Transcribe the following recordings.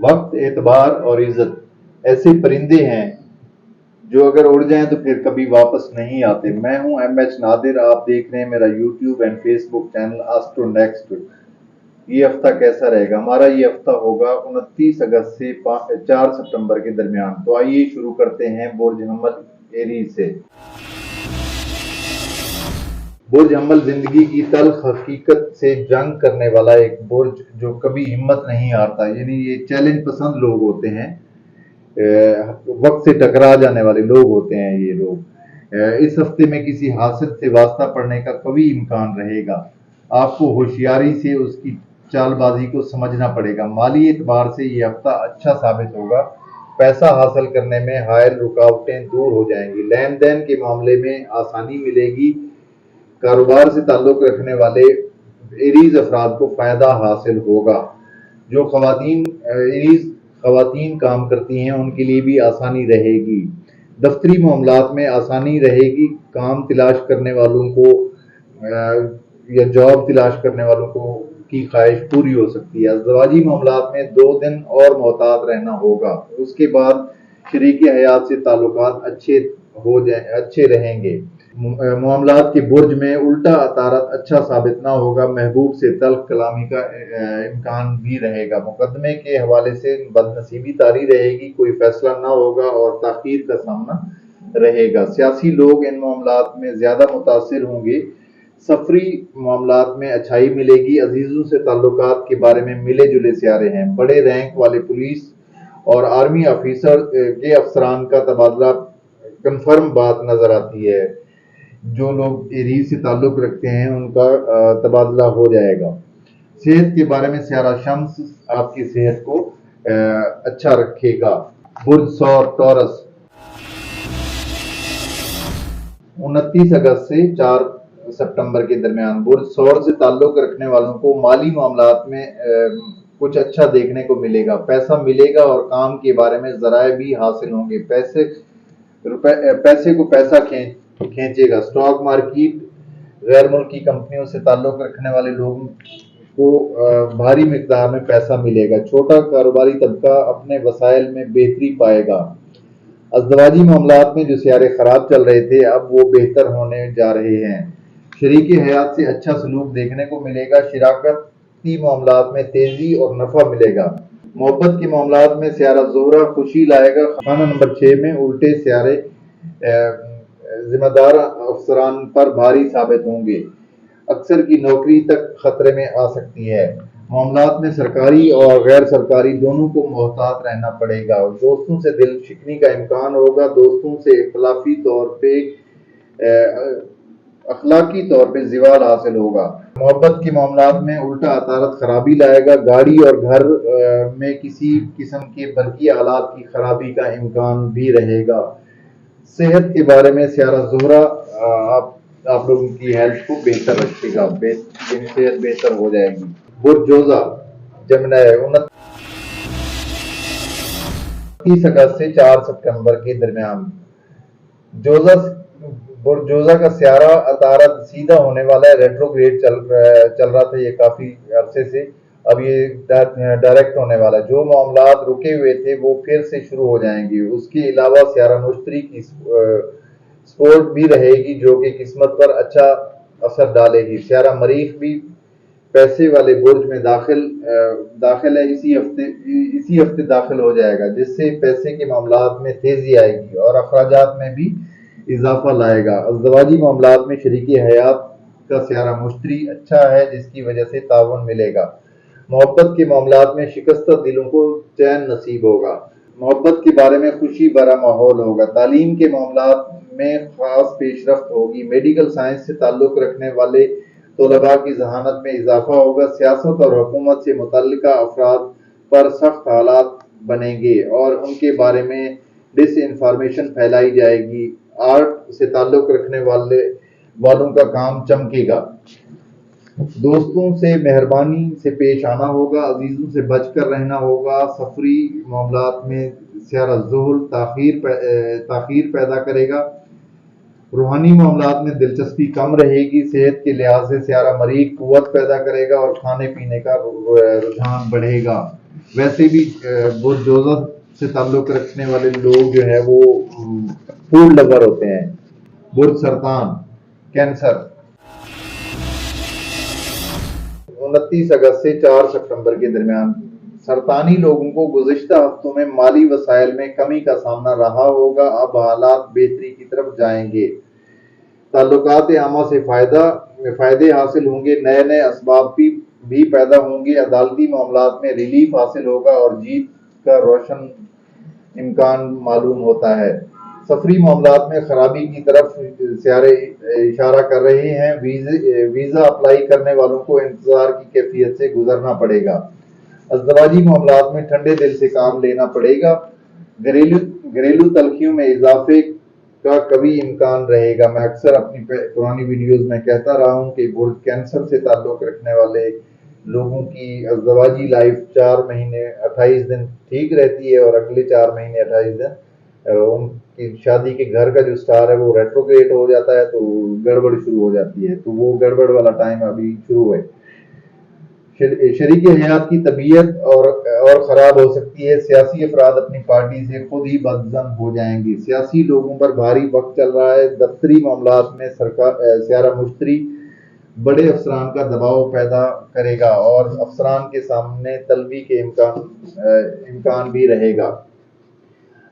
वक्त, एतबार और इज्जत ऐसे परिंदे हैं जो अगर उड़ जाएं तो फिर कभी वापस नहीं आते। मैं हूं MH नादिर, आप देख रहे हैं मेरा YouTube and Facebook channel astro next. ये हफ्ता कैसा रहेगा? हमारा ये हफ्ता होगा 29 अगस्त से 4 सितंबर के दरमियान। तो आइए शुरू करते हैं बुर्ज हमल एरीज से। बुर्ज हमल जिंदगी की तल्ख हकीकत से जंग करने वाला एक बुर्ज जो कभी हिम्मत नहीं हारता, यानी ये चैलेंज पसंद लोग होते हैं, वक्त से टकरा जाने वाले लोग होते हैं ये लोग। इस हफ्ते में किसी हासिल से वास्ता पड़ने का कभी इम्कान रहेगा। आपको होशियारी से उसकी चालबाजी को समझना पड़ेगा। माली एतबार से ये हफ्ता अच्छा साबित होगा। पैसा हासिल करने में हायल रुकावटें दूर हो जाएंगी। लेन देन के मामले में आसानी मिलेगी। कारोबार से ताल्लुक रखने वाले एरीज अफराद को फायदा हासिल होगा। जो खवातीन काम करती हैं उनके लिए भी आसानी रहेगी। दफ्तरी मामलात में आसानी रहेगी। काम तलाश करने वालों को या जॉब तलाश करने वालों को की ख्वाहिश पूरी हो सकती है। अज़दवाजी मामलात में 2 दिन और मोहतात रहना होगा। उसके बाद शरीक हयात से ताल्लुकात अच्छे रहेंगे। मामलात के बुर्ज में उल्टा अतारत अच्छा साबित ना होगा। महबूब से तल्ख कलामी का इम्कान भी रहेगा। मुकदमे के हवाले से बदनसीबी तारी रहेगी। कोई फैसला ना होगा और ताखीर का सामना रहेगा। सियासी लोग इन मामलात में ज्यादा मुतासिर होंगे। सफरी मामलात में अच्छाई मिलेगी। अजीजों से ताल्लुकात के बारे में मिले जुले सियारे हैं। बड़े रैंक वाले पुलिस और आर्मी ऑफिसर के अफसरान का तबादला कन्फर्म बात नजर आती है। जो लोग एरीज से ताल्लुक रखते हैं उनका तबादला हो जाएगा। सेहत के बारे में सियारा शम्स आपकी सेहत को अच्छा रखेगा। बुर्ज सौर टॉरस 29 अगस्त से 4 सितंबर के दरमियान बुर्ज सौर से ताल्लुक रखने वालों को माली मामलात में कुछ अच्छा देखने को मिलेगा। पैसा मिलेगा और काम के बारे में जराए भी हासिल होंगे। पैसे को पैसा खींचेगा। स्टॉक मार्केट, गैर मुल्की कंपनियों से ताल्लुक रखने वाले लोगों को भारी मिकदार में पैसा मिलेगा। छोटा कारोबारी तबका अपने वसाइल में बेहतरी पाएगा। अज़दवाजी मामलात में जो सियारे खराब चल रहे थे अब वो बेहतर होने जा रहे हैं। शरीक हयात से अच्छा सलूक देखने को मिलेगा। शिराकती मामलात में तेजी और नफा मिलेगा। मोहब्बत के मामलात में सियारा ज़ोहरा खुशी लाएगा। खाना नंबर 6 में उल्टे सियारे जिम्मेदार अफसरान पर भारी साबित होंगे। अक्सर की नौकरी तक खतरे में आ सकती है। मामलात में सरकारी और गैर सरकारी दोनों को मोहतात रहना पड़ेगा। दोस्तों से दिल शिकनी का इम्कान होगा। दोस्तों से इख्तलाफी तौर पे अखलाकी तौर पे जिवाल हासिल होगा। मोहब्बत के मामलात में उल्टा अतारत खराबी लाएगा। गाड़ी और घर में किसी किस्म के बरकी आलात की खराबी का इम्कान भी रहेगा। सेहत के बारे में सियारा ज़ोहरा आप लोगों की हेल्थ को बेहतर रखेगा। सेहत बेहतर हो जाएगी। बुर्ज जोजा जमनाय 29 अगस्त से 4 सितंबर के दरमियान बुर्ज जोजा का सियारा अतारत सीधा होने वाला है। रेट्रोग्रेड चल रहा था ये काफी अरसे से। अब ये डायरेक्ट होने वाला। जो मामलात रुके हुए थे वो फिर से शुरू हो जाएंगे। उसके अलावा सियारा मुश्तरी की स्पोर्ट भी रहेगी जो कि किस्मत पर अच्छा असर डालेगी। सियारा मरीख भी पैसे वाले बुर्ज में दाखिल है। इसी हफ्ते दाखिल हो जाएगा जिससे पैसे के मामलात में तेजी आएगी और अखराजात में भी इजाफा लाएगा। अज़दवाजी मामलात में शरीकी हयात का सियारा मुश्तरी अच्छा है जिसकी वजह से तावन मिलेगा। मोहब्बत के मामलात में शिकस्ता दिलों को चैन नसीब होगा। मोहब्बत के बारे में खुशी भरा माहौल होगा। तालीम के मामलात में खास पेशरफ्त होगी। मेडिकल साइंस से ताल्लुक रखने वाले तलबा की जहानत में इजाफा होगा। सियासत और हुकूमत से मुतल्लिका अफराद पर सख्त हालात बनेंगे और उनके बारे में डिस इंफॉर्मेशन फैलाई जाएगी। आर्ट से ताल्लुक रखने वालों का काम चमकेगा। दोस्तों से मेहरबानी से पेश आना होगा। अजीजों से बचकर रहना होगा। सफरी मामलात में सियारा ज़ुहुल ताखीर पैदा करेगा। रूहानी मामलात में दिलचस्पी कम रहेगी। सेहत के लिहाज से सियारा मरीज कुव्वत पैदा करेगा और खाने पीने का रुझान बढ़ेगा। वैसे भी बुर्ज जोज़फ से ताल्लुक रखने वाले लोग जो है वो फूड लवर होते हैं। बुर्ज सरतान, कैंसर, 29 अगस्त से 4 सितंबर के दरमियान सरतानी लोगों को गुज़िश्ता हफ्तों में माली वसाइल में कमी का सामना रहा होगा, अब हालात बेहतरी की तरफ जाएंगे। ताल्लुकात आमा से फ़ायदे हासिल होंगे, नए नए असबाब भी पैदा होंगे, अदालती मामलात में रिलीफ हासिल होगा और जीत का रोशन इम्कान मालूम होता है। सफरी मामलात में खराबी की तरफ सियारे इशारा कर रहे हैं। वीज़ा अप्लाई करने वालों को इंतज़ार की कैफियत से गुजरना पड़ेगा। अज़दवाजी मामलात में ठंडे दिल से काम लेना पड़ेगा। घरेलू घरेलू तलखियों में इजाफे का कभी इम्कान रहेगा। मैं अक्सर अपनी पुरानी वीडियोस में कहता रहा हूँ कि बुर्ज कैंसर से ताल्लुक़ रखने वाले लोगों की अज़दवाजी लाइफ 4 महीने 28 दिन ठीक रहती है और अगले 4 महीने 28 दिन उनकी शादी के घर का जो स्टार है वो रेट्रोग्रेड हो जाता है, तो गड़बड़ शुरू हो जाती है। तो वो गड़बड़ वाला टाइम अभी शुरू है। शरीक हयात की तबीयत और ख़राब हो सकती है। सियासी अफराद अपनी पार्टी से खुद ही बदज़न हो जाएंगे। सियासी लोगों पर भारी वक्त चल रहा है। दफ्तरी मामलात में स्यारा मुश्तरी बड़े अफसरान का दबाव पैदा करेगा और अफसरान के सामने तलबी के इम्कान भी रहेगा।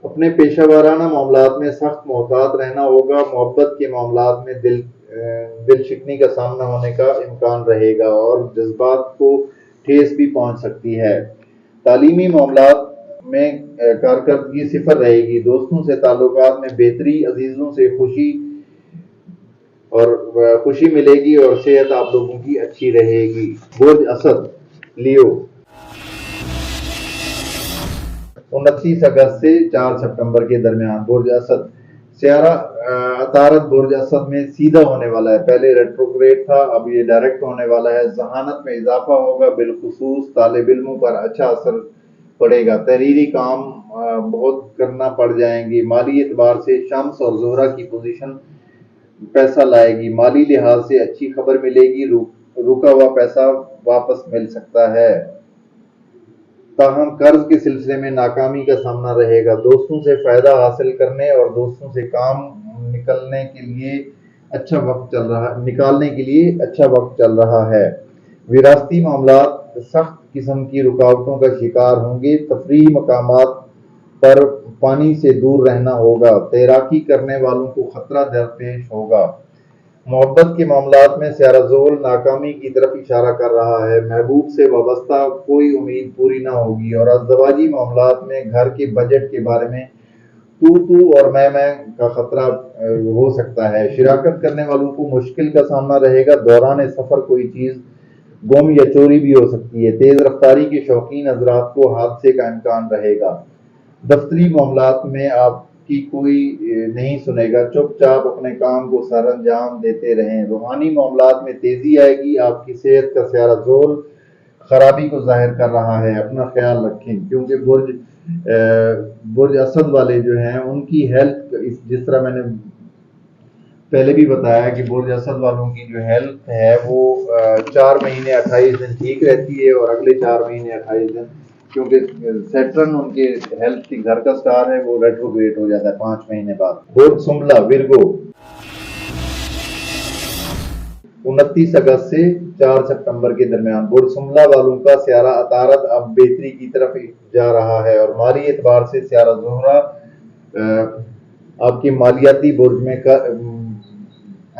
अपने पेशा वाराना मामलात में सख्त मोहतात रहना होगा। मोहब्बत के मामलात में दिल शिकनी का सामना होने का इम्कान रहेगा और जज्बात को ठेस भी पहुंच सकती है। तालीमी मामलात में कारकर्दगी सिफर रहेगी। दोस्तों से ताल्लुकात में बेहतरी, अजीजों से खुशी मिलेगी और सेहत आप लोगों की अच्छी रहेगी। बुर्ज असद, लियो, 29 अगस्त से 4 सितंबर के दरमियान बुर्ज असद सियारा अतारत बुर्ज असद में सीधा होने वाला है। पहले रेट्रोग्रेड था, अब ये डायरेक्ट होने वाला है। जहानत में इजाफा होगा, बिलखुसूस तालिब इल्मों पर अच्छा असर पड़ेगा। तहरीरी काम बहुत करना पड़ जाएंगे। माली एतबार से शम्स और ज़ोहरा की पोजीशन पैसा लाएगी। माली लिहाज से अच्छी खबर मिलेगी। रुका हुआ पैसा वापस मिल सकता है। ताहम कर्ज के सिलसिले में नाकामी का सामना रहेगा। दोस्तों से फायदा हासिल करने और दोस्तों से काम निकालने के लिए अच्छा वक्त चल रहा है। विरासती मामलात सख्त किस्म की रुकावटों का शिकार होंगे। तफरीही मकामात पर पानी से दूर रहना होगा। तैराकी करने वालों को खतरा दरपेश होगा। मोहब्बत के मामलात में स्याराज़ोल नाकामी की तरफ इशारा कर रहा है। महबूब से वाबस्ता कोई उम्मीद पूरी ना होगी और अज़दवाजी मामलात में घर के बजट के बारे में तू और मैं का खतरा हो सकता है। शिराकत करने वालों को मुश्किल का सामना रहेगा। दौरान सफर कोई चीज गुम या चोरी भी हो सकती है। तेज रफ्तारी के शौकीन हजरात को हादसे का इम्कान रहेगा। दफ्तरी मामलात में आपकी कोई नहीं सुनेगा। चुपचाप अपने काम को सर अंजाम देते रहें। रूहानी मामलात में तेजी आएगी। आपकी सेहत का स्यारा जोल खराबी को जाहिर कर रहा है। अपना ख्याल रखें क्योंकि बुर्ज असद वाले जो हैं उनकी हेल्थ, जिस तरह मैंने पहले भी बताया कि बुर्ज असद वालों की जो हेल्थ है वो 4 महीने 28 दिन ठीक रहती है और अगले 4 महीने 28 दिन, क्योंकि सैटर्न उनके हेल्थ की घर का स्टार है, वो रेट्रोग्रेड हो जाता है 5 महीने बाद। बुर्ज सुम्बला, विर्गो, 29 अगस्त से 4 सितंबर के दरमियान बुर्ज सुम्बला वालों का स्यारा अतारत अब बेहतरी की तरफ जा रहा है और माली एतबार से स्यारा ज़ोहरा आपकी मालियाती बुर्ज में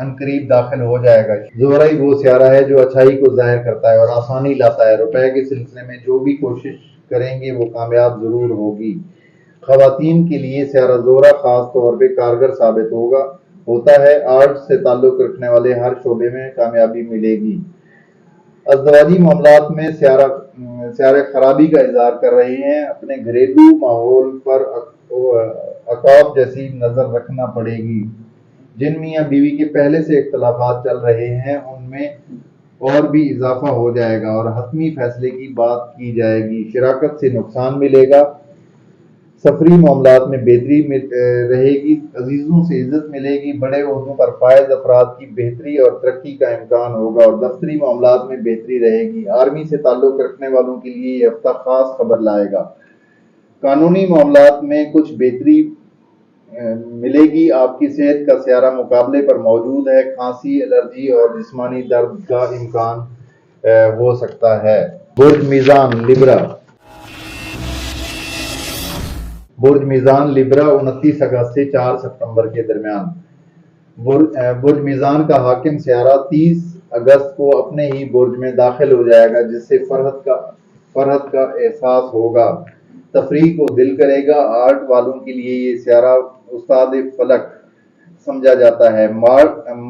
अनकरीब दाखिल हो जाएगा। ज़ोहरा ही वो स्यारा है जो अच्छाई को जाहिर करता है और आसानी लाता है। रुपए के सिलसिले में जो भी कोशिश करेंगे वो कामयाब जरूर होगी। खवातीन के लिए स्यारा ज़ोहरा खास तौर पे कारगर साबित होता है। आर्ट से ताल्लुक रखने वाले हर शोबे में कामयाबी मिलेगी। अज़दवाजी मामलात में स्यारे खराबी का इज़हार कर रहे हैं। अपने घरेलू माहौल पर अकाब जैसी नजर रखना पड़ेगी। जिन मियाँ बीवी के पहले से इख्तलाफात चल रहे हैं उनमें और भी इजाफा हो जाएगा और हतमी फैसले की बात की जाएगी। शिराकत से नुकसान मिलेगा। سفری معاملات میں بہتری رہے گی، عزیزوں سے عزت ملے گی، بڑے عہدوں پر فائز افراد کی بہتری اور ترقی کا امکان ہوگا اور دفتری معاملات میں بہتری رہے گی۔ آرمی سے تعلق رکھنے والوں کے لیے یہ ہفتہ خاص خبر لائے گا۔ قانونی معاملات میں کچھ بہتری ملے گی، آپ کی صحت کا سیارہ مقابلے پر موجود ہے، کھانسی، الرجی اور جسمانی درد کا امکان ہو سکتا ہے۔ برج میزان لبرا، برج میزان لبرا 29 اگست سے 4 ستمبر کے درمیان۔ برج میزان کا حاکم سیارہ 30 اگست کو اپنے ہی برج میں داخل ہو جائے گا، جس سے فرحت کا احساس ہوگا، تفریح کو دل کرے گا۔ آرٹ والوں کے لیے یہ سیارہ استاد فلک سمجھا جاتا ہے۔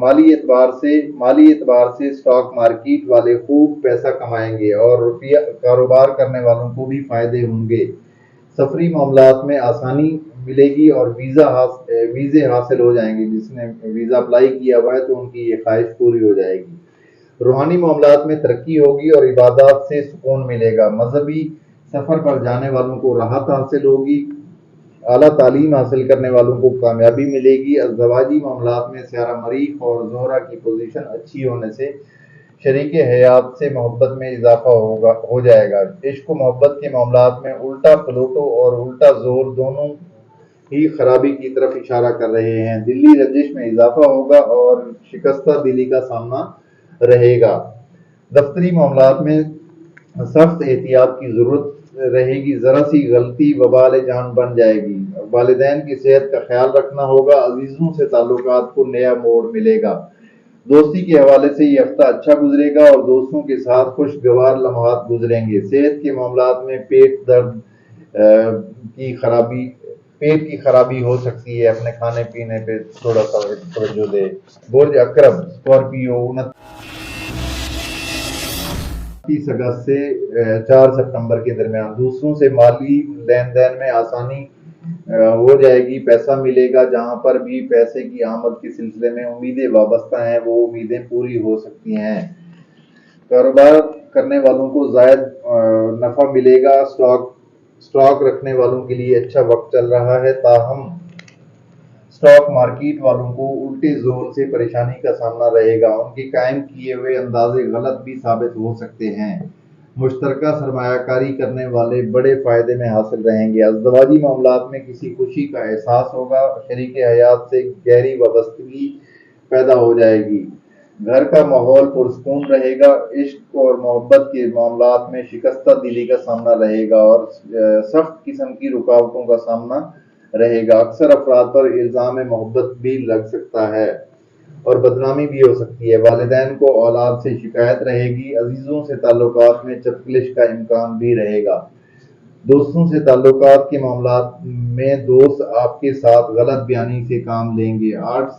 مالی اعتبار سے سٹاک مارکیٹ والے خوب پیسہ کمائیں گے اور کاروبار کرنے والوں کو بھی فائدے ہوں گے۔ سفری معاملات میں آسانی ملے گی اور ویزے حاصل ہو جائیں گے۔ جس نے ویزا اپلائی کیا ہوا ہے تو ان کی یہ خواہش پوری ہو جائے گی۔ روحانی معاملات میں ترقی ہوگی اور عبادات سے سکون ملے گا۔ مذہبی سفر پر جانے والوں کو راحت حاصل ہوگی۔ اعلیٰ تعلیم حاصل کرنے والوں کو کامیابی ملے گی۔ ازدواجی معاملات میں سیارہ مریخ اور زہرہ کی پوزیشن اچھی ہونے سے شریک حیات سے محبت میں اضافہ ہو جائے گا۔ عشق و محبت کے معاملات میں الٹا پلوٹو اور الٹا زور دونوں ہی خرابی کی طرف اشارہ کر رہے ہیں۔ دلی رنجش میں اضافہ ہوگا اور شکستہ دلی کا سامنا رہے گا۔ دفتری معاملات میں سخت احتیاط کی ضرورت رہے گی، ذرا سی غلطی وبال جان بن جائے گی۔ والدین کی صحت کا خیال رکھنا ہوگا، عزیزوں سے تعلقات کو نیا موڑ ملے گا۔ دوستی کے حوالے سے یہ ہفتہ اچھا گزرے گا اور دوستوں کے ساتھ خوشگوار لمحات گزریں گے۔ صحت کے معاملات میں پیٹ کی خرابی ہو سکتی ہے، اپنے کھانے پینے پہ تھوڑا سا توجہ دے۔ برج اکرم اسکارپیو 29 اگست سے 4 ستمبر کے درمیان۔ دوسروں سے مالی لین دین میں آسانی ہو جائے گی، پیسہ ملے گا۔ جہاں پر بھی پیسے کی آمد کے سلسلے میں امیدیں وابستہ ہیں وہ امیدیں پوری ہو سکتی ہیں۔ کاروبار کرنے والوں کو زائد نفع ملے گا۔ سٹاک رکھنے والوں کے لیے اچھا وقت چل رہا ہے، تاہم سٹاک مارکیٹ والوں کو الٹے زور سے پریشانی کا سامنا رہے گا۔ ان کے قائم کیے ہوئے اندازے غلط بھی ثابت ہو سکتے ہیں۔ مشترکہ سرمایہ کاری کرنے والے بڑے فائدے میں حاصل رہیں گے۔ ازدواجی معاملات میں کسی خوشی کا احساس ہوگا، شریک حیات سے گہری وابستگی پیدا ہو جائے گی۔ گھر کا ماحول پرسکون رہے گا۔ عشق اور محبت کے معاملات میں شکستہ دلی کا سامنا رہے گا اور سخت قسم کی رکاوٹوں کا سامنا رہے گا۔ اکثر افراد پر الزام محبت بھی لگ سکتا ہے اور بدنامی بھی ہو سکتی ہے۔ والدین کو اولاد سے شکایت رہے گی۔ عزیزوں سے تعلقات میں چپکلش کا امکان بھی رہے گا۔ دوستوں سے تعلقات کے معاملات میں دوست آپ کے ساتھ غلط بیانی سے کام لیں گے۔ آرٹ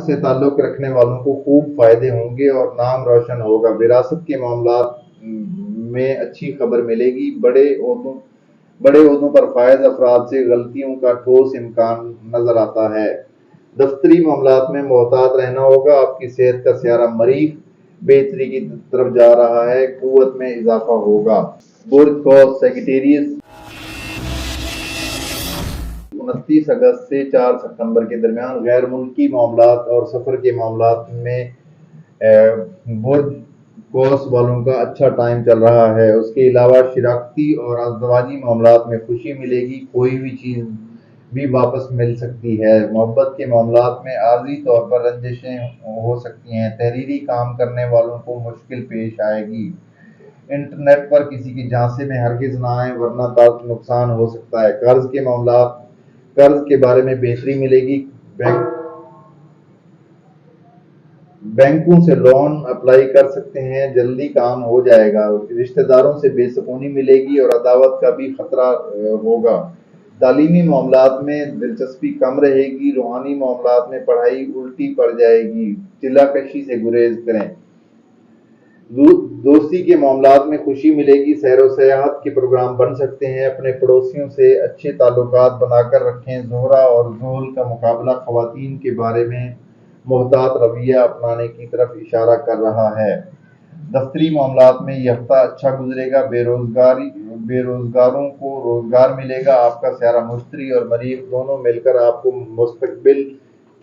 سے تعلق رکھنے والوں کو خوب فائدے ہوں گے اور نام روشن ہوگا۔ وراثت کے معاملات میں اچھی خبر ملے گی۔ بڑے عہدوں پر فائز افراد سے غلطیوں کا ٹھوس امکان نظر آتا ہے۔ دفتری معاملات میں محتاط رہنا ہوگا۔ آپ کی صحت کا سیارہ مریخ بہتری کی طرف جا رہا ہے، قوت میں اضافہ ہوگا۔ برج قوس سیجیٹیریس 29 اگست سے 4 ستمبر کے درمیان۔ غیر ملکی معاملات اور سفر کے معاملات میں برج قوس والوں کا اچھا ٹائم چل رہا ہے۔ اس کے علاوہ شراکتی اور ازدواجی معاملات میں خوشی ملے گی، کوئی بھی چیز بھی واپس مل سکتی ہے۔ محبت کے معاملات میں عارضی طور پر رنجشیں ہو سکتی ہیں۔ تحریری کام کرنے والوں کو مشکل پیش آئے گی۔ انٹرنیٹ پر کسی کی جھانسے میں ہرگز نہ آئیں ورنہ نقصان ہو سکتا ہے۔ قرض کے بارے میں بہتری ملے گی۔ بینکوں سے لون اپلائی کر سکتے ہیں، جلدی کام ہو جائے گا۔ رشتہ داروں سے بے سکونی ملے گی اور عداوت کا بھی خطرہ ہوگا۔ تعلیمی معاملات میں دلچسپی کم رہے گی۔ روحانی معاملات میں پڑھائی الٹی پڑ جائے گی، چلہ کشی سے گریز کریں۔ دوستی کے معاملات میں خوشی ملے گی۔ سیر و سیاحت کے پروگرام بن سکتے ہیں۔ اپنے پڑوسیوں سے اچھے تعلقات بنا کر رکھیں۔ زہرہ اور زحل کا مقابلہ خواتین کے بارے میں محتاط رویہ اپنانے کی طرف اشارہ کر رہا ہے۔ दफ्तरी मामलात में ये हफ्ता अच्छा गुजरेगा। बेरोजगारों को रोजगार मिलेगा। आपका स्यारा मुश्तरी और मरीख दोनों मिलकर आपको मुस्तकबिल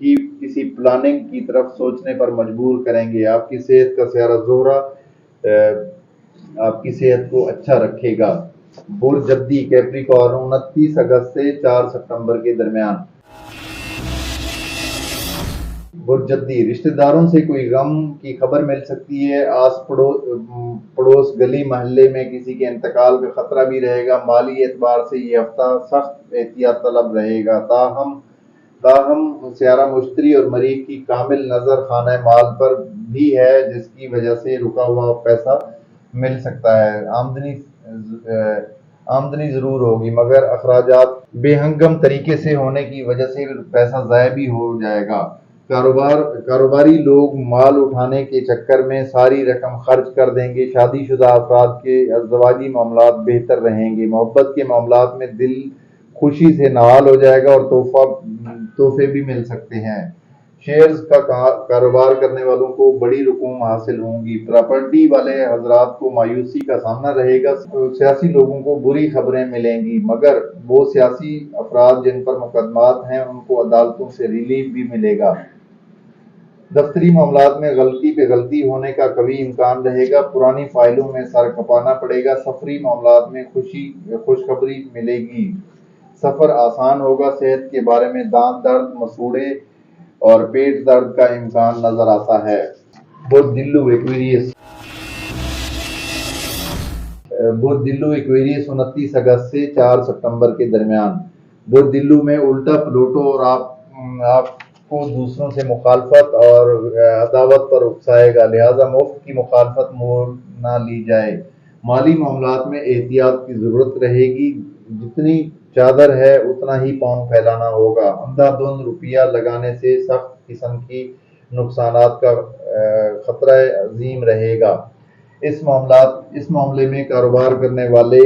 की किसी प्लानिंग की तरफ सोचने पर मजबूर करेंगे। आपकी सेहत का स्यारा जोहरा आपकी सेहत को अच्छा रखेगा। बुर्ज जद्दी कैप्रिकॉर्न 29 अगस्त से 4 सितंबर के दरमियान। बुर्जद्दी रिश्तेदारों से कोई गम की खबर मिल सकती है। पड़ोस गली मोहल्ले में किसी के इंतकाल का खतरा भी रहेगा। माली एतबार से ये हफ्ता सख्त एहतियात तलब रहेगा। ताहम ताहम स्यारा मुश्तरी और मरीख की कामिल नजर खाना माल पर भी है, जिसकी वजह से रुका हुआ पैसा मिल सकता है। आमदनी जरूर होगी, मगर अखराजात बेहंगम तरीके से होने की वजह से पैसा ज़ाया भी हो जाएगा। कारोबारी लोग माल उठाने के चक्कर में सारी रकम खर्च कर देंगे। शादीशुदा अफराद के अज़दवाजी मामलात बेहतर रहेंगे। मोहब्बत के मामलात में दिल खुशी से नहाल हो जाएगा और तोहफे भी मिल सकते हैं। शेयर्स का कारोबार करने वालों को बड़ी रकूम हासिल होंगी। प्रॉपर्टी वाले हजरात को मायूसी का सामना रहेगा। सियासी लोगों को बुरी खबरें मिलेंगी, मगर वो सियासी अफराद जिन पर मुकदमात हैं उनको अदालतों से रिलीफ भी मिलेगा। दफ्तरी मामलात में गलती पे गलती होने का कभी इम्कान रहेगा। पुरानी फाइलों में सर खपाना पड़ेगा। सफरी मामलात में खुशखबरी मिलेगी। सफर आसान होगा। सेहत के बारे में दांत दर्द, मसूड़े और पेट दर्द का इम्कान नजर आता है। बुध दिल्लू एक्वेरियस 29 अगस्त से 4 सितंबर के दरमियान। बुध दिल्लू में उल्टा प्लूटो और आपको दूसरों से मुखालफत और अदावत पर उकसाएगा, लिहाजा मुफ्त की मुखालफत मोल ना ली जाए। माली मामलात में एहतियात की जरूरत रहेगी। जितनी चादर है उतना ही पाँव फैलाना होगा। अंधाधुंध रुपया लगाने से सख्त किस्म की नुकसानात का खतरा अजीम रहेगा। इस मामले में कारोबार करने वाले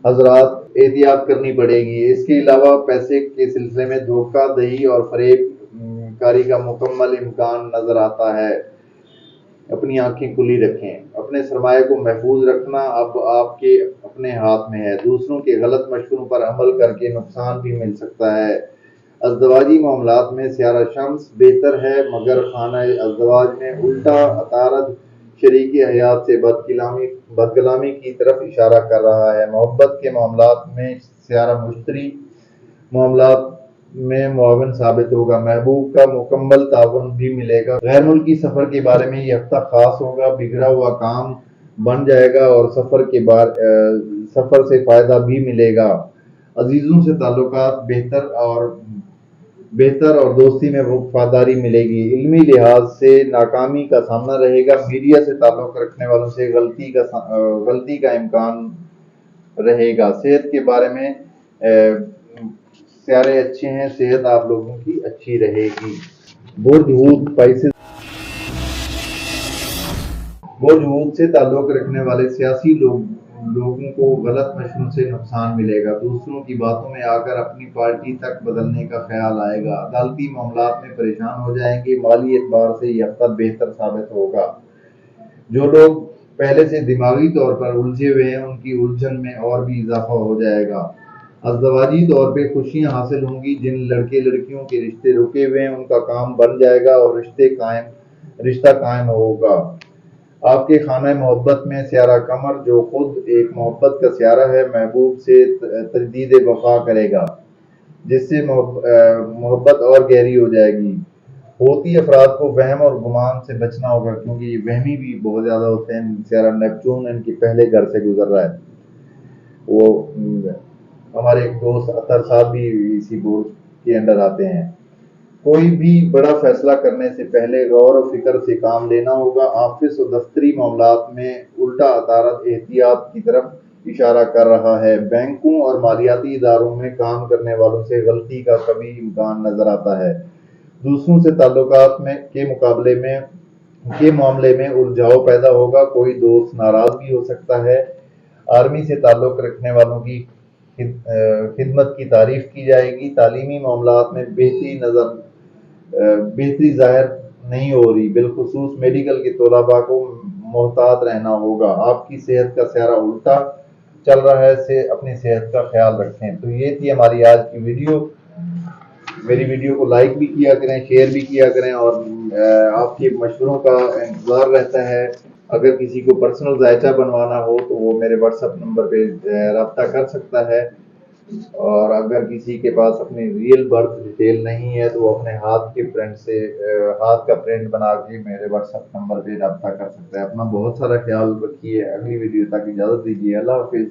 हजरात एहतियात करनी पड़ेगी। इसके अलावा पैसे के सिलसिले में धोखा दही और फरेब कारी का मुकम्मल इम्कान नजर आता है। अपनी आंखें खुली रखें। अपने सरमाए को महफूज रखना अब आपके अपने हाथ में है। दूसरों के गलत मशवरों पर अमल करके नुकसान भी मिल सकता है। अज़दवाजी मामलात में स्यारा शम्स बेहतर है, मगर खाना अज़दवाज में उल्टा अतारद शरीकी हयात से बदकलामी की तरफ इशारा कर रहा है। मोहब्बत के मामलात में स्यारा मुश्तरी मामलात में मुआविन साबित होगा। महबूब का मुकम्मल ताउन भी मिलेगा। गैर मुल्की सफर के बारे में ये हफ्ता खास होगा। बिगड़ा हुआ काम बन जाएगा और सफर से फायदा भी मिलेगा। अजीजों से ताल्लुकात बेहतर और दोस्ती में वफादारी मिलेगी। इल्मी लिहाज से नाकामी का सामना रहेगा। मीडिया से ताल्लुक रखने वालों से गलती का इम्कान रहेगा। सेहत के बारे में स्यारे अच्छे हैं। सेहत आप लोगों की अच्छी रहेगी। बुर्ज से ताल्लुक रखने वाले सियासी लोगों को गलत मशवरों से नुकसान मिलेगा। दूसरों की बातों में आकर अपनी पार्टी तक बदलने का ख्याल आएगा। अदालती मामलात में परेशान हो जाएंगे। माली एतबार से यह हफ्ता बेहतर साबित होगा। जो लोग पहले से दिमागी तौर पर उलझे हुए हैं उनकी उलझन में और भी इजाफा हो जाएगा। अज़दवाजी तौर पे खुशियां हासिल होंगी। जिन लड़के लड़कियों के रिश्ते रुके हुए हैं उनका काम बन जाएगा और रिश्ता कायम होगा। आपके खाना मोहब्बत में स्यारा कमर, जो खुद एक मोहब्बत का स्यारा है, महबूब से तजदीद वफा करेगा, जिससे मोहब्बत और गहरी हो जाएगी। होती अफराद को वहम और गुमान से बचना होगा, क्योंकि ये वहमी भी बहुत ज़्यादा होते हैं। स्यारा नेपचून इनके पहले घर से गुजर रहा है। वो हमारे एक दोस्त अतर साहब भी इसी बोर्ड के अंडर आते हैं। कोई भी बड़ा फैसला करने से पहले गौर और फिक्र से काम लेना होगा। ऑफिस और दफ्तरी मामलात में उल्टा अतारत एहतियात की तरफ इशारा कर रहा है। बैंकों और मालियाती इदारों में काम करने वालों से गलती का कभी इम्कान नजर आता है। दूसरों से ताल्लुकात के मामले में उलझाव पैदा होगा। कोई दोस्त नाराज भी हो सकता है। आर्मी से ताल्लुक रखने वालों की खिदमत की तारीफ की जाएगी। तालीमी मामलात में बेहतरी जाहिर नहीं हो रही। बिलखुसूस मेडिकल के तलबा को मोहतात रहना होगा। आपकी सेहत का स्यारा उल्टा चल रहा है, से अपनी सेहत का ख्याल रखें। तो ये थी हमारी आज की वीडियो। मेरी वीडियो को लाइक भी किया करें, शेयर भी किया करें, और आपके मशवरों का इंतज़ार रहता है। अगर किसी को पर्सनल जायचा बनवाना हो तो वो मेरे व्हाट्सएप नंबर पे रब्ता कर सकता है। और अगर किसी के पास अपनी रियल बर्थ डिटेल नहीं है तो वो अपने हाथ के प्रिंट से हाथ का प्रिंट बना के मेरे व्हाट्सएप नंबर पे रब्ता कर सकता है। अपना बहुत सारा ख्याल रखिए। अगली वीडियो तक इजाज़त दीजिए। अल्लाह हाफिज़।